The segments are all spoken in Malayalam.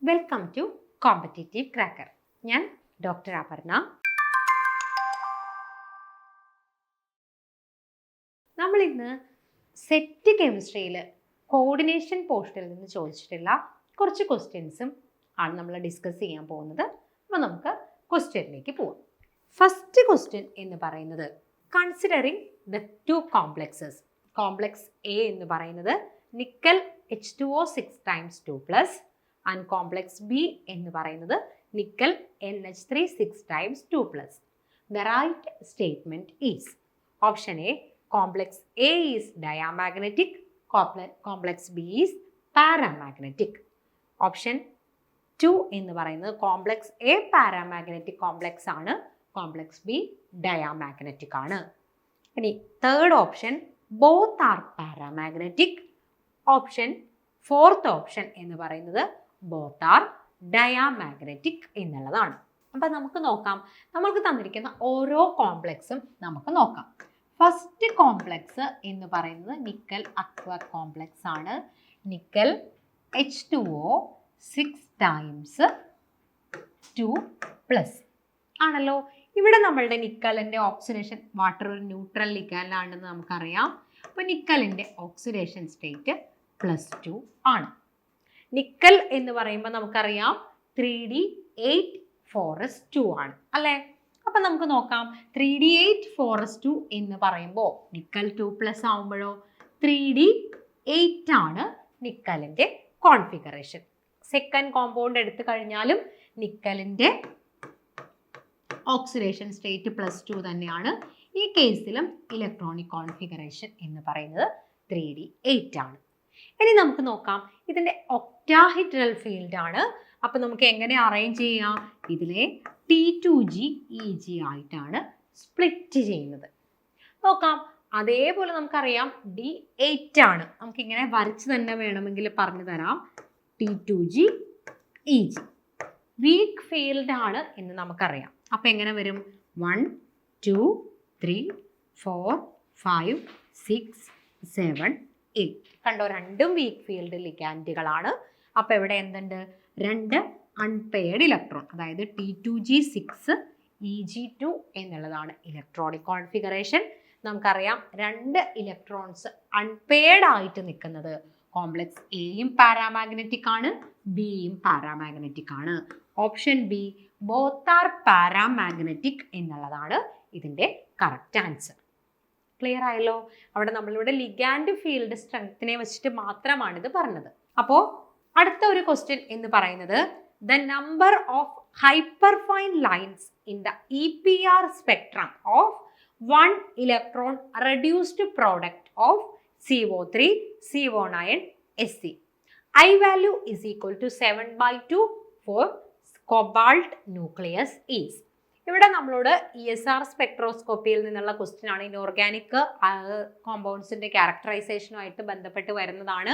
Welcome to competitive cracker. ഞാൻ ഡോക്ടർ അപർണ. നമ്മളിന്ന് സെറ്റ് കെമിസ്ട്രിയിൽ കോർഡിനേഷൻ പോർഷനിൽ നിന്ന് ചോദിച്ചിട്ടുള്ള കുറച്ച് ക്വസ്റ്റ്യൻസും ആണ് നമ്മൾ ഡിസ്കസ് ചെയ്യാൻ പോകുന്നത്. അപ്പോൾ നമുക്ക് ക്വസ്റ്റ്യനിലേക്ക് പോവാം. ഫസ്റ്റ് ക്വസ്റ്റ്യൻ എന്ന് പറയുന്നത് considering the two complexes. Complex A എന്ന് പറയുന്നത് nickel H2O6 times 2+ and complex B എന്ന് പറയുന്നത് nickel NH3 6 times 2+. The right statement is option A, complex A is diamagnetic, complex B is paramagnetic. Option 2 എന്ന് പറയുന്നത് കോംപ്ലക്സ് A പാരാമാഗ്നറ്റിക് കോംപ്ലക്സ് ആണ്, കോംപ്ലക്സ് B ഡയാമാഗ്നറ്റിക് ആണ്. ഇനി third option both are paramagnetic. Option fourth option എന്ന് പറയുന്നത് ബോത്ത് ആർ ഡയാമാഗ്നറ്റിക് എന്നുള്ളതാണ്. അപ്പം നമുക്ക് നോക്കാം, നമ്മൾക്ക് തന്നിരിക്കുന്ന ഓരോ കോംപ്ലക്സും നമുക്ക് നോക്കാം. ഫസ്റ്റ് കോംപ്ലക്സ് എന്ന് പറയുന്നത് നിക്കൽ അക്വ കോംപ്ലക്സ് ആണ്. നിക്കൽ H2O6 times 2+ ആണല്ലോ. ഇവിടെ നമ്മളുടെ നിക്കലിൻ്റെ ഓക്സിഡേഷൻ, വാട്ടർ ഒരു ന്യൂട്രൽ ലിഗാൻഡാണെന്ന് നമുക്കറിയാം. അപ്പോൾ നിക്കലിൻ്റെ ഓക്സിഡേഷൻ സ്റ്റേറ്റ് +2 ആണ്. നിക്കൽ എന്ന് പറയുമ്പോൾ നമുക്കറിയാം 3D8 ആണ് അല്ലേ. അപ്പം നമുക്ക് നോക്കാം, 3D8 എന്ന് പറയുമ്പോൾ നിക്കൽ 2+ ആവുമ്പോഴോ 3D8 ആണ് നിക്കലിൻ്റെ കോൺഫിഗറേഷൻ. സെക്കൻഡ് കോമ്പൗണ്ട് എടുത്തു കഴിഞ്ഞാലും നിക്കലിൻ്റെ ഓക്സിഡേഷൻ സ്റ്റേറ്റ് +2 തന്നെയാണ്. ഈ കേസിലും ഇലക്ട്രോണിക് കോൺഫിഗറേഷൻ എന്ന് പറയുന്നത് 3D8 ആണ്. ഇനി നമുക്ക് നോക്കാം, ഇതിൻ്റെ ഒക്ടാഹെഡ്രൽ ഫീൽഡ് ആണ്. അപ്പം നമുക്ക് എങ്ങനെ അറേഞ്ച് ചെയ്യാം? ഇതിലെ T2G EG ആയിട്ടാണ് സ്പ്ലിറ്റ് ചെയ്യുന്നത്. നോക്കാം, അതേപോലെ നമുക്കറിയാം D8 ആണ്. നമുക്കിങ്ങനെ വരച്ച് തന്നെ വേണമെങ്കിൽ പറഞ്ഞു തരാം. T2G EG വീക്ക് ഫീൽഡ് ആണ് എന്ന് നമുക്കറിയാം. അപ്പം എങ്ങനെ വരും? 1 2 3 4 5 6 7 8 കണ്ടോ, രണ്ടും വീക്ക് ഫീൽഡ് ലിഗാൻഡുകളാണ്. അപ്പോൾ ഇവിടെ എന്തുണ്ട്? 2 അൺപെയർഡ് ഇലക്ട്രോൺ, അതായത് T2G6 EG2 എന്നുള്ളതാണ് ഇലക്ട്രോണിക് കോൺഫിഗറേഷൻ. നമുക്കറിയാം 2 ഇലക്ട്രോൺസ് അൺപെയർഡ് ആയിട്ട് നിൽക്കുന്നത് കോംപ്ലക്സ് എയും പാരാമാഗ്നറ്റിക് ആണ്, ബിയും പാരാമാഗ്നറ്റിക് ആണ്. Option B both are paramagnetic എന്നുള്ളതാണ് ഇതിൻ്റെ കറക്റ്റ് ആൻസർ. ക്ലിയർ ആയല്ലോ? അവിടെ നമ്മളിവിടെ ലിഗാൻഡ് ഫീൽഡ് സ്ട്രെങ്ത്തിനെ വെച്ചിട്ട് മാത്രമാണ് ഇത് പറഞ്ഞത്. അപ്പോൾ അടുത്ത ഒരു ക്വസ്റ്റ്യൻ എന്ന് പറയുന്നത് the number of hyperfine lines in the EPR spectrum of 1 electron reduced product of CO3 CO9 Sc. I value is equal to 7/2 for cobalt nucleus is. ഇവിടെ നമ്മളോട് ESR സ്പെക്ട്രോസ്കോപ്പിയിൽ നിന്നുള്ള ക്വസ്റ്റ്യൻ ആണ്. ഇനോർഗാനിക് കോമ്പൗണ്ട്സിന്റെ ക്യാരക്ടറൈസേഷനുമായിട്ട് ബന്ധപ്പെട്ട് വരുന്നതാണ്.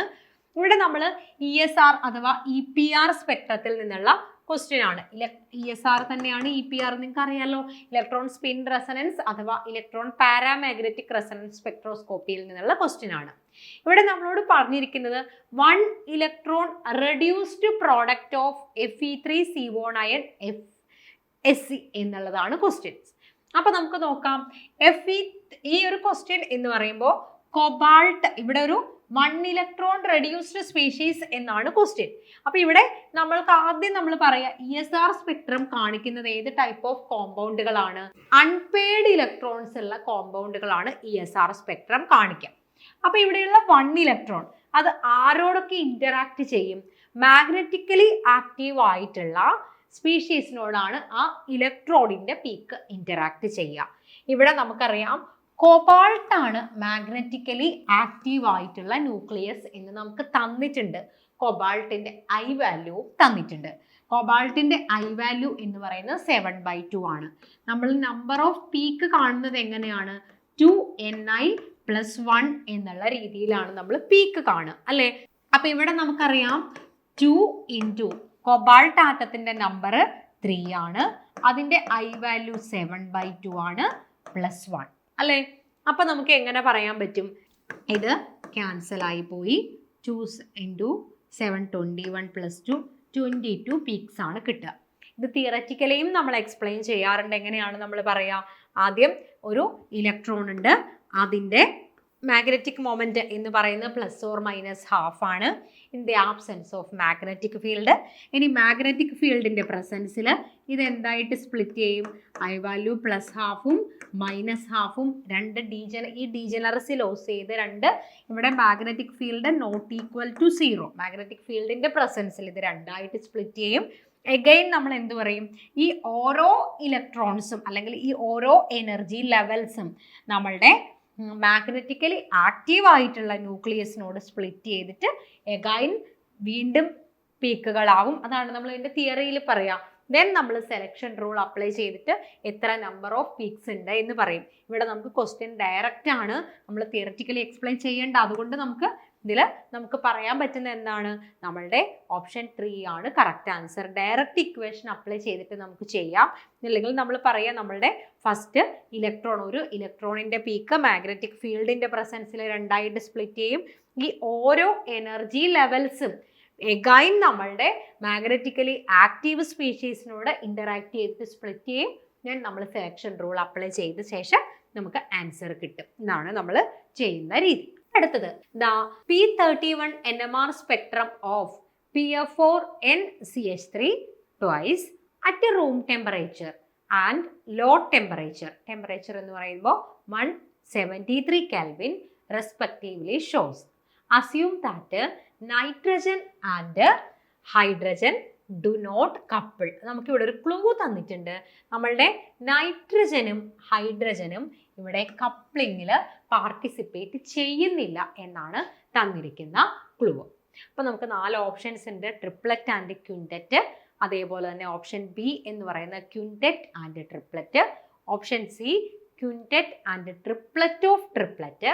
ഇവിടെ നമ്മൾ ESR അഥവാ EPR സ്പെക്ട്രത്തിൽ നിന്നുള്ള ക്വസ്റ്റ്യൻ ആണ്. ESR തന്നെയാണ് EPR, നിങ്ങൾക്ക് അറിയാലോ, ഇലക്ട്രോൺ സ്പിൻ റെസണൻസ് അഥവാ ഇലക്ട്രോൺ പാരാമാഗ്നറ്റിക് റെസണൻസ് സ്പെക്ട്രോസ്കോപ്പിയിൽ നിന്നുള്ള ക്വസ്റ്റ്യൻ ആണ്. ഇവിടെ നമ്മളോട് പറഞ്ഞിരിക്കുന്നത് 1 electron reduced product of Fe3CO9 Sc എന്നുള്ളതാണ് ക്വസ്റ്റ്യൻസ്. അപ്പൊ നമുക്ക് നോക്കാം, ഈ ഒരു ക്വസ്റ്റ്യൻ എന്ന് പറയുമ്പോൾ കൊബാൾട്ട്, ഇവിടെ ഒരു 1 ഇലക്ട്രോൺ റെഡ്യൂസ്ഡ് സ്പീഷീസ് എന്നാണ് ക്വസ്റ്റ്യൻ. അപ്പൊ ഇവിടെ നമ്മൾക്ക് ആദ്യം നമ്മൾ പറയാ ESR സ്പെക്ട്രം കാണിക്കുന്നത് ഏത് ടൈപ്പ് ഓഫ് കോമ്പൗണ്ടുകളാണ്? അൺപെയർഡ് ഇലക്ട്രോൺസ് ഉള്ള കോമ്പൗണ്ടുകളാണ് ESR സ്പെക്ട്രം കാണിക്കുക. അപ്പൊ ഇവിടെയുള്ള 1 ഇലക്ട്രോൺ അത് ആരോടൊക്കെ ഇന്ററാക്ട് ചെയ്യും? മാഗ്നറ്റിക്കലി ആക്റ്റീവ് ആയിട്ടുള്ള സ്പീഷീസിനോടാണ് ആ ഇലക്ട്രോണിന്റെ പീക്ക് ഇന്ററാക്ട് ചെയ്യുക. ഇവിടെ നമുക്കറിയാം കോബാൾട്ട് ആണ് മാഗ്നറ്റിക്കലി ആക്റ്റീവ് ആയിട്ടുള്ള ന്യൂക്ലിയസ് എന്ന് നമുക്ക് തന്നിട്ടുണ്ട്. കോബാൾട്ടിന്റെ I വാല്യൂ തന്നിട്ടുണ്ട്. കോബാൾട്ടിന്റെ I വാല്യൂ എന്ന് പറയുന്നത് 7/2 ആണ്. നമ്മൾ നമ്പർ ഓഫ് പീക്ക് കാണുന്നത് എങ്ങനെയാണ്? 2Ni+1 എന്നുള്ള രീതിയിലാണ് നമ്മൾ പീക്ക് കാണുക അല്ലേ. അപ്പൊ ഇവിടെ നമുക്കറിയാം 2 × കൊബാൾട്ട് ആറ്റത്തിന്റെ നമ്പർ 3 ആണ്, അതിന്റെ I വാല്യൂ 7/2 ആണ്, +1 അല്ലേ. അപ്പൊ നമുക്ക് എങ്ങനെ പറയാൻ പറ്റും? ഇത് ക്യാൻസൽ ആയി പോയി. 2 × 7 21 + 2 22 പീക്സ് ആണ് കിട്ടുക. ഇത് തിയററ്റിക്കലിയും നമ്മൾ എക്സ്പ്ലെയിൻ ചെയ്യാറുണ്ട്. എങ്ങനെയാണ് നമ്മൾ പറയുക? ആദ്യം ഒരു ഇലക്ട്രോൺ ഉണ്ട്, അതിൻ്റെ മാഗ്നറ്റിക് മൊമെന്റ് എന്ന് പറയുന്നത് +or- ആണ് in the absence of magnetic field. ഇനി മാഗ്നറ്റിക് ഫീൽഡിന്റെ പ്രസൻസിൽ ഇത് എന്തായിട്ട് സ്പ്ലിറ്റ് ചെയ്യും? ഐ വാല്യൂ +12ഉം -12ഉം രണ്ട് ഈ ഡീജനറസി ലോസ് ചെയ്ത് രണ്ട് ഇവിടെ magnetic field not equal to 0, magnetic ഫീൽഡിന്റെ പ്രസൻസിൽ ഇത് രണ്ടായിട്ട് സ്പ്ലിറ്റ് ചെയ്യും. എഗെയിൻ നമ്മൾ എന്ത് പറയും? ഈ ഓരോ ഇലക്ട്രോൺസും അല്ലെങ്കിൽ ഈ ഓരോ എനർജി ലെവൽസും നമ്മളുടെ മാഗ്നറ്റിക്കലി ആക്റ്റീവ് ആയിട്ടുള്ള ന്യൂക്ലിയസിനോട് സ്പ്ലിറ്റ് ചെയ്തിട്ട് എഗൈൻ വീണ്ടും പീക്കുകളാവും. അതാണ് നമ്മൾ ഇതിൻ്റെ തിയറിയിൽ പറയാം. ദെൻ നമ്മൾ സെലക്ഷൻ റൂൾ അപ്ലൈ ചെയ്തിട്ട് എത്ര നമ്പർ ഓഫ് പീക്സ് ഉണ്ട് എന്ന് പറയും. ഇവിടെ നമുക്ക് ക്വസ്റ്റ്യൻ ഡയറക്റ്റ് ആണ്, നമ്മൾ തിയററ്റിക്കലി എക്സ്പ്ലെയിൻ ചെയ്യേണ്ട. അതുകൊണ്ട് നമുക്ക് പറയാൻ പറ്റുന്ന എന്താണ്? നമ്മളുടെ ഓപ്ഷൻ 3 ആണ് correct answer. Direct equation apply ചെയ്തിട്ട് നമുക്ക് ചെയ്യാം. അല്ലെങ്കിൽ നമ്മൾ പറയാം നമ്മളുടെ ഫസ്റ്റ് ഒരു ഇലക്ട്രോണിന്റെ പീക്ക് മാഗ്നറ്റിക് ഫീൽഡിന്റെ പ്രസൻസിൽ രണ്ടായിട്ട് സ്പ്ലിറ്റ് ചെയ്യും. ഈ ഓരോ എനർജി ലെവൽസും എഗൈൻ നമ്മളുടെ മാഗ്നറ്റിക്കലി ആക്റ്റീവ് സ്പീഷീസിനോട് ഇന്ററാക്ട് ചെയ്തിട്ട് സ്പ്ലിറ്റ് ചെയ്യും. ഞാൻ നമ്മൾ സെലക്ഷൻ റൂൾ അപ്ലൈ ചെയ്ത ശേഷം നമുക്ക് ആൻസർ കിട്ടും. ഇതാണ് നമ്മൾ ചെയ്യുന്ന രീതി. അടുത്തത് P31 NMR spectrum of PF4NCH3 twice at a room temperature and low temperature എന്ന് പറയുമ്പോൾ 173 Kelvin respectively shows. Assume that nitrogen and hydrogen do not couple. നമുക്ക് ഇവിടെ ഒരു ക്ലൂ തന്നിട്ടുണ്ട്. നമ്മളുടെ നൈട്രജനും ഹൈഡ്രജനും ഇവിടെ കപ്ലിങ്ങിൽ പാർട്ടിസിപ്പേറ്റ് ചെയ്യുന്നില്ല എന്നാണ് തന്നിരിക്കുന്ന ക്ലൂ. അപ്പോൾ നമുക്ക് 4 ഓപ്ഷൻസ് ഉണ്ട്: ട്രിപ്ലറ്റ് ആൻഡ് ക്വിൻറ്ററ്റ്, അതേപോലെ തന്നെ ഓപ്ഷൻ ബി എന്ന് പറയുന്ന quintet and triplet, option C quintet and triplet of triplet,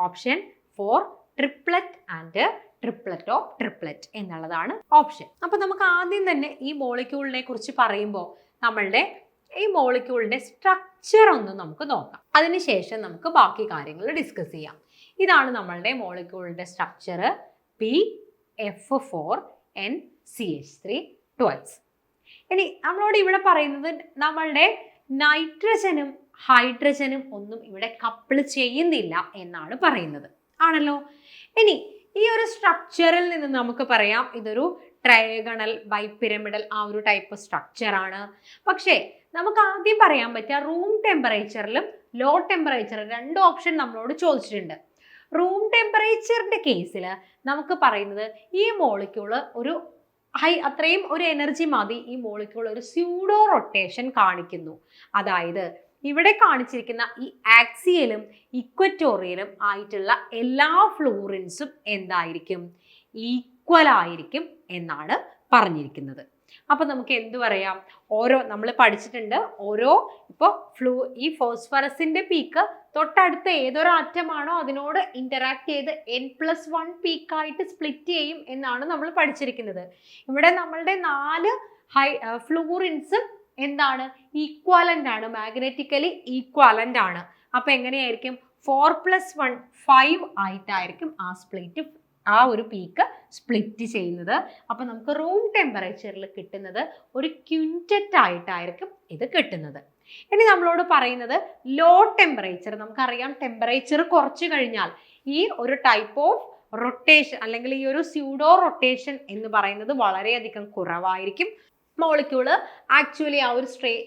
option 4 triplet and triplet of triplet എന്നുള്ളതാണ് ഓപ്ഷൻ. അപ്പോൾ നമുക്ക് ആദ്യം തന്നെ ഈ മോളിക്യൂളിനെ കുറിച്ച് പറയുമ്പോൾ നമ്മളുടെ ഈ മോളിക്യൂളിന്റെ സ്ട്രക്ചർ ഒന്ന് നമുക്ക് നോക്കാം. അതിനുശേഷം നമുക്ക് ബാക്കി കാര്യങ്ങൾ ഡിസ്കസ് ചെയ്യാം. ഇതാണ് നമ്മളുടെ മോളിക്യൂളിന്റെ സ്ട്രക്ചർ PF4NCH3 twice. ഇനി നമ്മളോട് ഇവിടെ പറയുന്നത് നമ്മളുടെ നൈട്രജനും ഹൈഡ്രജനും ഒന്നും ഇവിടെ കപ്പിൾ ചെയ്യുന്നില്ല എന്നാണ് പറയുന്നത്, ആണല്ലോ. ഇനി ഈ ഒരു സ്ട്രക്ചറിൽ നിന്ന് നമുക്ക് പറയാം ഇതൊരു ട്രയഗണൽ ബൈപിരമിഡൽ ആ ഒരു ടൈപ്പ് സ്ട്രക്ചർ ആണ്. പക്ഷേ നമുക്ക് ആദ്യം പറയാൻ പറ്റുക റൂം ടെമ്പറേച്ചറിലും ലോ ടെമ്പറേച്ചറിലും 2 ഓപ്ഷൻ നമ്മളോട് ചോദിച്ചിട്ടുണ്ട്. റൂം ടെമ്പറേച്ചറിന്റെ കേസിൽ നമുക്ക് പറയുന്നത് ഈ മോളിക്യൂള് അത്രയും ഒരു എനർജി മതി ഈ മോളിക്യൂൾ ഒരു സ്യൂഡോ റൊട്ടേഷൻ കാണിക്കുന്നു. അതായത് ഇവിടെ കാണിച്ചിരിക്കുന്ന ഈ ആക്സിയലും ഇക്വറ്റോറിയലും ആയിട്ടുള്ള എല്ലാ ഫ്ലൂറിൻസും എന്തായിരിക്കും? ഈക്വൽ ആയിരിക്കും എന്നാണ് പറഞ്ഞിരിക്കുന്നത്. അപ്പൊ നമുക്ക് എന്ത് പറയാം? നമ്മൾ പഠിച്ചിട്ടുണ്ട് ഈ ഫോസ്ഫറസിന്റെ പീക്ക് തൊട്ടടുത്ത ഏതൊരു ആറ്റമാണോ അതിനോട് ഇന്ററാക്ട് ചെയ്ത് N+1 പീക്കായിട്ട് സ്പ്ലിറ്റ് ചെയ്യും എന്നാണ് നമ്മൾ പഠിച്ചിരിക്കുന്നത്. ഇവിടെ നമ്മളുടെ 4 ഫ്ലൂറിൻസും എന്താണ്? ഈക്വാലന്റ് ആണ്, മാഗ്നറ്റിക്കലി ഈക്വാലന്റ് ആണ്. അപ്പൊ എങ്ങനെയായിരിക്കും? 4+1 5 ആയിട്ടായിരിക്കും ആ ഒരു പീക്ക് സ്പ്ലിറ്റ് ചെയ്യുന്നത്. അപ്പൊ നമുക്ക് റൂം ടെമ്പറേച്ചറിൽ കിട്ടുന്നത് ഒരു ക്വിൻറ്ററ്റ് ആയിട്ടായിരിക്കും ഇത് കിട്ടുന്നത്. ഇനി നമ്മളോട് പറയുന്നത് ലോ ടെമ്പറേച്ചർ. നമുക്കറിയാം ടെമ്പറേച്ചർ കുറച്ച് കഴിഞ്ഞാൽ ഈ ഒരു ടൈപ്പ് ഓഫ് റൊട്ടേഷൻ അല്ലെങ്കിൽ ഈ ഒരു സ്യൂഡോ റൊട്ടേഷൻ എന്ന് പറയുന്നത് വളരെയധികം കുറവായിരിക്കും. മോളിക്യൂള് ആക്ച്വലി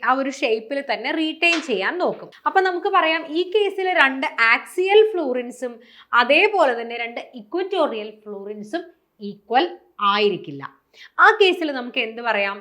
ആ ഒരു ഷേപ്പിൽ തന്നെ റീറ്റെയിൻ ചെയ്യാൻ നോക്കും. അപ്പൊ നമുക്ക് പറയാം ഈ കേസിൽ 2 ആക്സിയൽ ഫ്ലൂറിൻസും അതേപോലെ തന്നെ 2 ഇക്വറ്റോറിയൽ ഫ്ലൂറിൻസും ഈക്വൽ ആയിരിക്കില്ല. ആ കേസിൽ നമുക്ക് എന്ത് പറയാം?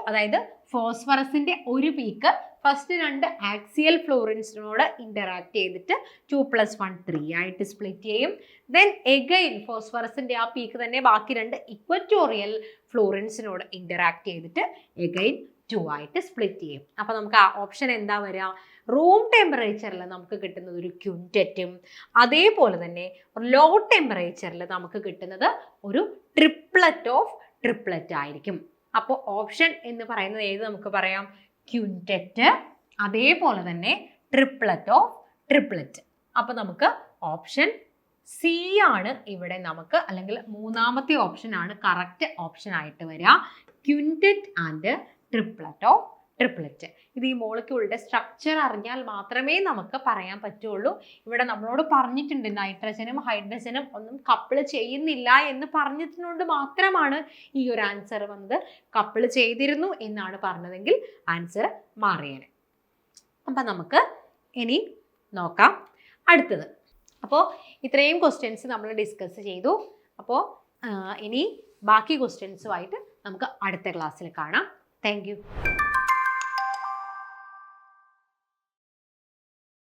അതായത് ഫോസ്ഫറസിന്റെ ഒരു പീക്ക് ഫസ്റ്റ് 2 ആക്സിയൽ ഫ്ലൂറിൻസിനോട് ഇന്ററാക്ട് ചെയ്തിട്ട് 2+1 3 ആയിട്ട് സ്പ്ലിറ്റ് ചെയ്യും. ദെൻ എഗൈൻ ഫോസ്ഫറസിന്റെ ആ പീക്ക് തന്നെ ബാക്കി 2 ഇക്വറ്റോറിയൽ ഫ്ലൂറിൻസിനോട് ഇന്ററാക്ട് ചെയ്തിട്ട് എഗൈൻ 2 ആയിട്ട് സ്പ്ലിറ്റ് ചെയ്യും. അപ്പൊ നമുക്ക് ആ ഓപ്ഷൻ എന്താ വരിക? റൂം ടെമ്പറേച്ചറിൽ നമുക്ക് കിട്ടുന്നത് ഒരു ക്വിൻറ്ററ്റും അതേപോലെ തന്നെ ലോ ടെമ്പറേച്ചറിൽ നമുക്ക് കിട്ടുന്നത് ഒരു ട്രിപ്ലറ്റ് ഓഫ് ട്രിപ്ലറ്റ് ആയിരിക്കും. അപ്പോൾ ഓപ്ഷൻ എന്ന് പറയുന്നത് ഏത് നമുക്ക് പറയാം? ക്വിൻറ്ററ്റ് അതേപോലെ തന്നെ ട്രിപ്ലറ്റ് ഓഫ് ട്രിപ്ലറ്റ്. അപ്പൊ നമുക്ക് ഓപ്ഷൻ സി ആണ് ഇവിടെ നമുക്ക്, അല്ലെങ്കിൽ മൂന്നാമത്തെ ഓപ്ഷൻ ആണ് കറക്റ്റ് ഓപ്ഷൻ ആയിട്ട് വരിക. ക്വിൻറ്ററ്റ് ആൻഡ് ട്രിപ്ലറ്റ്. ഇത് ഈ മോളിക്യൂളിന്റെ സ്ട്രക്ചർ അറിഞ്ഞാൽ മാത്രമേ നമുക്ക് പറയാൻ പറ്റുള്ളൂ. ഇവിടെ നമ്മളോട് പറഞ്ഞിട്ടുണ്ട് നൈട്രജനും ഹൈഡ്രജനും ഒന്നും കപ്പിൾ ചെയ്യുന്നില്ല എന്ന് പറഞ്ഞതിനോട് മാത്രമാണ് ഈ ഒരു ആൻസർ വന്നത്. കപ്പിൾ ചെയ്തിരുന്നു എന്നാണ് പറഞ്ഞതെങ്കിൽ ആൻസർ മാറിയേനെ. അപ്പം നമുക്ക് ഇനി നോക്കാം അടുത്തത്. അപ്പോൾ ഇത്രയും ക്വസ്റ്റ്യൻസ് നമ്മൾ ഡിസ്കസ് ചെയ്തു. അപ്പോൾ ഇനി ബാക്കി ക്വസ്റ്റ്യൻസുമായിട്ട് നമുക്ക് അടുത്ത ക്ലാസ്സിൽ കാണാം. Thank you.